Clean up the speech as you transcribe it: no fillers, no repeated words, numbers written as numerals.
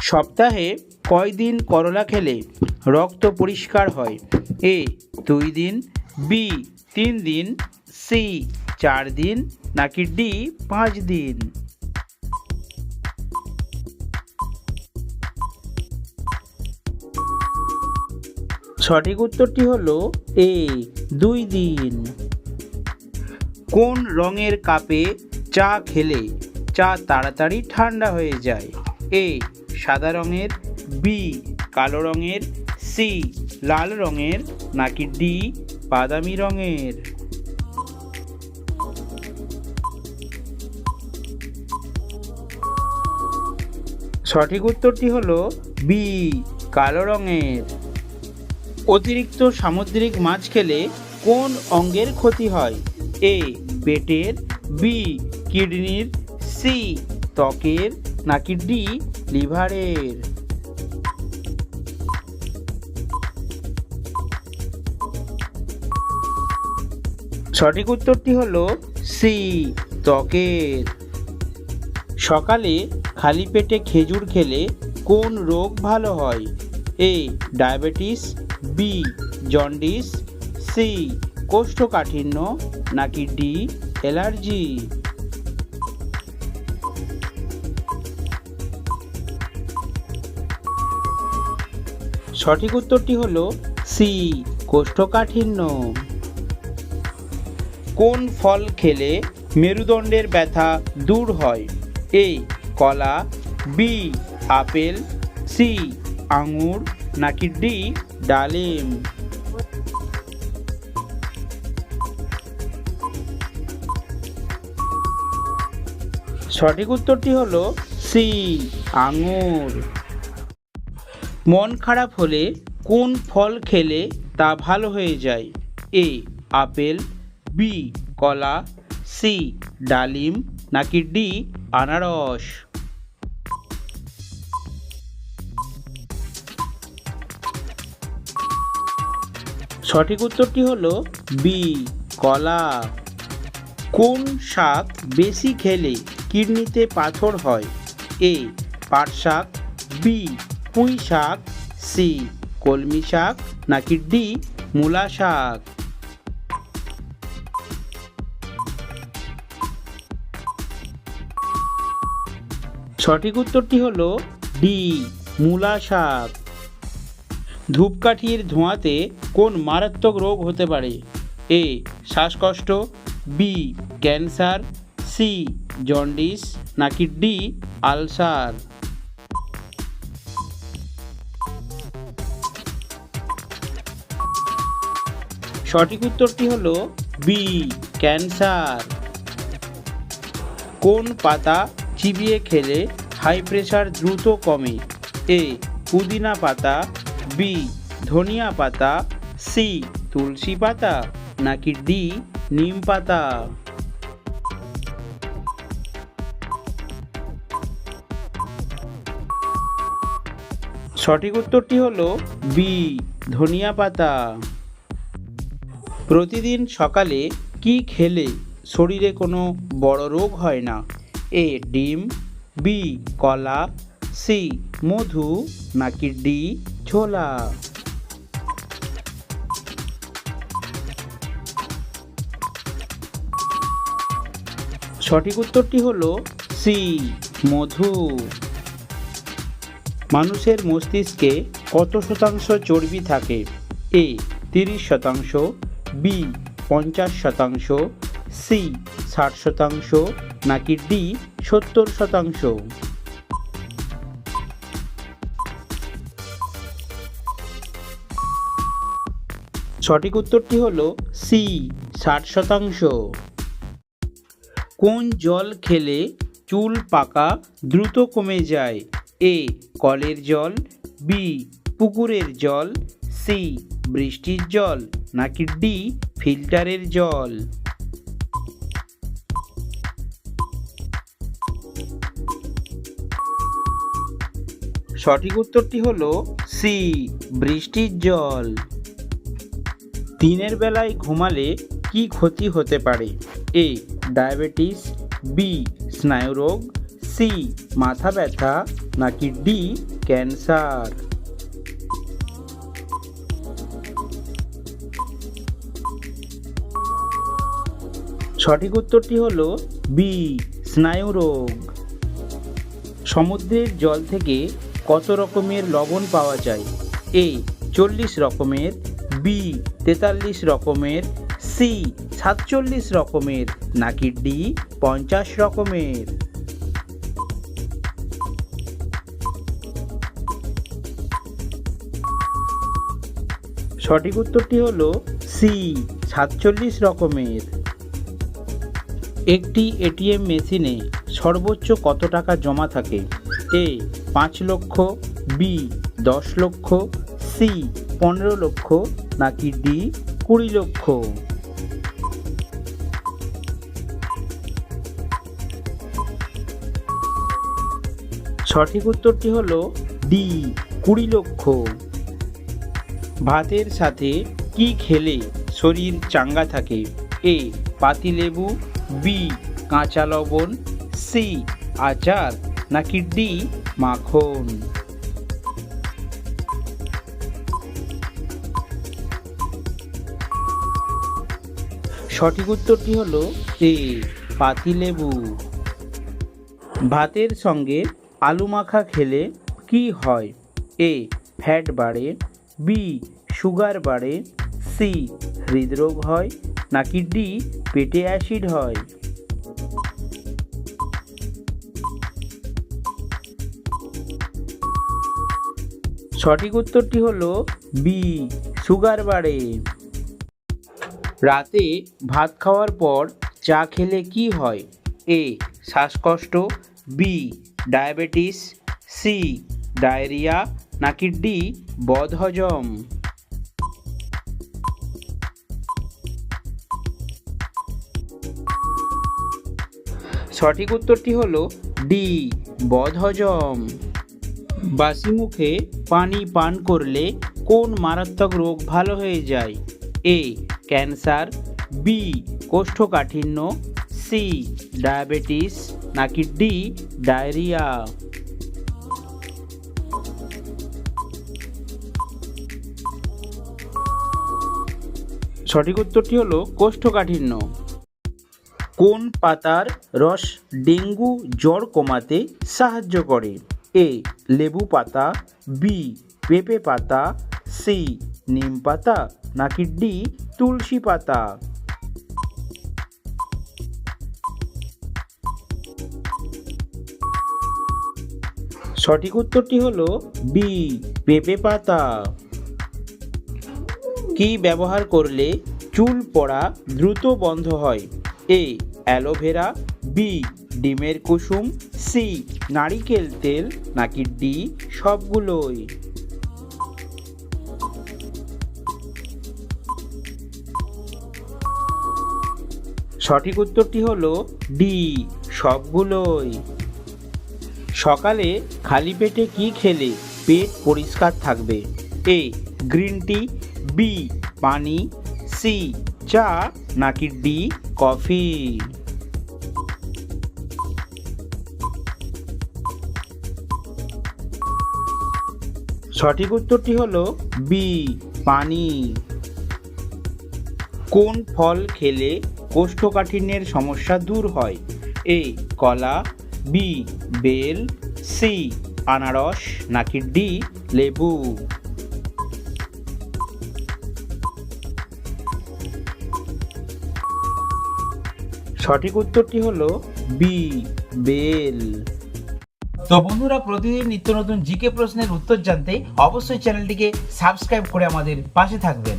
সপ্তাহে কয়দিন করলা খেলে রক্ত পরিষ্কার হয়? এ 2 দিন, বি 3 দিন, সি 4 দিন, নাকি ডি 5 দিন? সঠিক উত্তরটি হলো এ 2 দিন। কোন রঙের কাপে চা খেলে চা তাড়াতাড়ি ঠান্ডা হয়ে যায়? এ সাদা রঙের, বি কালো রঙের, সি লাল রঙের, নাকি ডি বাদামি রঙের? সঠিক উত্তরটি হলো বি কালো রঙের। অতিরিক্ত সামুদ্রিক মাছ খেলে কোন অঙ্গের ক্ষতি হয়? এ পেটের, বি কিডনির, সি ত্বকের, নাকি ডি লিভারের? সঠিক উত্তরটি হলো সি ত্বকের। সকালে খালি পেটে খেজুর খেলে কোন রোগ ভালো হয়? A diabetes, B jaundice, C কোষ্ঠকাঠিন্য, নাকি ডি অ্যালার্জি? সঠিক উত্তরটি হলো সি কোষ্ঠকাঠিন্য। কোন ফল খেলে মেরুদণ্ডের ব্যথা দূর হয়? এ কলা, বি আপেল, সি আঙুর, নাকি ডি ডালিম? সঠিক উত্তরটি হলো সি আঙুর। মন খারাপ হলে কোন ফল খেলে তা ভালো হয়ে যায়? এ আপেল, বি কলা, সি ডালিম, নাকি ডি আনারস? সঠিক উত্তরটি হলো বি কলা। কোন শাক বেশি খেলে কিডনিতে পাথর হয়? এ পাট শাক, বি পুঁই শাক, সি কলমি শাক, নাকি ডি মূলা শাক? সঠিক উত্তরটি হলো ডি মূলা শাক। ধূপকাঠির ধোঁয়াতে কোন মারাত্মক রোগ হতে পারে? এ শ্বাসকষ্ট, বি ক্যান্সার, সি জন্ডিস, নাকি ডি আলসার? সঠিক উত্তরটি হলো বি ক্যান্সার। কোন পাতা চিবিয়ে খেলে হাই প্রেশার দ্রুত কমে? এ পুদিনা পাতা, বি ধনিয়া পাতা, সি তুলসী পাতা, নাকি ডি নিম পাতা? সঠিক উত্তরটি হলো বি ধনিয়া পাতা। প্রতিদিন সকালে কি খেলে শরীরে কোনো বড় রোগ হয় না? এ ডিম, বি কলা, সি মধু, নাকি ডি ছোলা? সঠিক উত্তরটি হলো সি মধু। মানুষের মস্তিষ্কে কত শতাংশ চর্বি থাকে? এ 30%, বি 50%, সি 60%, নাকি ডি 70%? সঠিক উত্তরটি হলো সি 60%। কোন জল খেলে চুল পাকা দ্রুত কমে যায়? এ কলের জল, বি পুকুরের জল, সি বৃষ্টির জল, নাকি ডি ফিল্টারের জল? সঠিক উত্তরটি হলো সি বৃষ্টির জল। দিনের বেলায় ঘুমালে কি ক্ষতি হতে পারে? এ ডায়াবেটিস, বি স্নায়ুরোগ, সি মাথা ব্যথা, নাকি ডি ক্যান্সার? সঠিক উত্তরটি হলো বি স্নায়ুরোগ। সমুদ্রের জল থেকে কত রকমের লবণ পাওয়া যায়? এ 40 রকমের, বি 43 রকমের, সি 47 রকমের, নাকি ডি 50 রকমের? সঠিক উত্তরটি হলো সি 47 রকমের। একটি এটিএম মেশিনে সর্বোচ্চ কত টাকা জমা থাকে? এ 5 লক্ষ, বি 10 লক্ষ, সি 15 লক্ষ, নাকি ডি 20 লক্ষ? সঠিক উত্তরটি হলো ডি 20 লক্ষ। ভাতের সাথে কি খেলে শরীর চাঙ্গা থাকে? এ পাতিলেবু, বি কাঁচা লবণ, সি আচার, নাকি ডি মাখন? সঠিক উত্তরটি হলো এ পাতিলেবু। ভাতের সঙ্গে আলু মাখা খেলে কি হয়? এ ফ্যাট বাড়ে, বি সুগার বাড়ে, সি হৃদরোগ হয়, নাকি ডি পেটে অ্যাসিড হয়? সঠিক উত্তরটি হলো বি সুগার বাড়ে। রাতে ভাত খাওয়ার পর চা খেলে কি হয়? এ শ্বাসকষ্ট, বি ডায়াবেটিস, সি ডায়রিয়া, নাকি ডি বদহজম? সঠিক উত্তরটি হলো ডি বদহজম। বাসি মুখে পানি পান করলে কোন মারাত্মক রোগ ভালো হয়ে যায়? এ ক্যান্সার, বি কোষ্ঠকাঠিন্য, সি ডায়াবেটিস, নাকি ডি ডায়রিয়া? সঠিক উত্তরটি হলো কোষ্ঠকাঠিন্য। কোন পাতার রস ডেঙ্গু জ্বর কমাতে সাহায্য করে? এ লেবু পাতা, বি পেঁপে পাতা, সি নিম পাতা, নাকি ডি তুলসী পাতা? সঠিক উত্তরটি হলো বি পেঁপে পাতা। কি ব্যবহার করলে চুল পড়া দ্রুত বন্ধ হয়? এ অ্যালোভেরা, বি ডিমের কুসুম, সি নারিকেল তেল, নাকি ডি সবগুলোই? সঠিক উত্তরটি হলো ডি সবগুলোই। সকালে খালি পেটে কি খেলে পেট পরিষ্কার থাকবে? এ গ্রিন টি, বি পানি, সি চা, নাকি ডি কফি? সঠিক উত্তরটি হলো বি পানি। কোন ফল খেলে কোষ্ঠকাঠিন্যের সমস্যা দূর হয়? এ কলা, বি বেল, সি আনারস, নাকি ডি লেবু? সঠিক উত্তরটি হলো বি বেল। তো বন্ধুরা, প্রতিদিন নিত্য নতুন জিকে প্রশ্নের উত্তর জানতে অবশ্যই চ্যানেলটিকে সাবস্ক্রাইব করে আমাদের পাশে থাকবেন।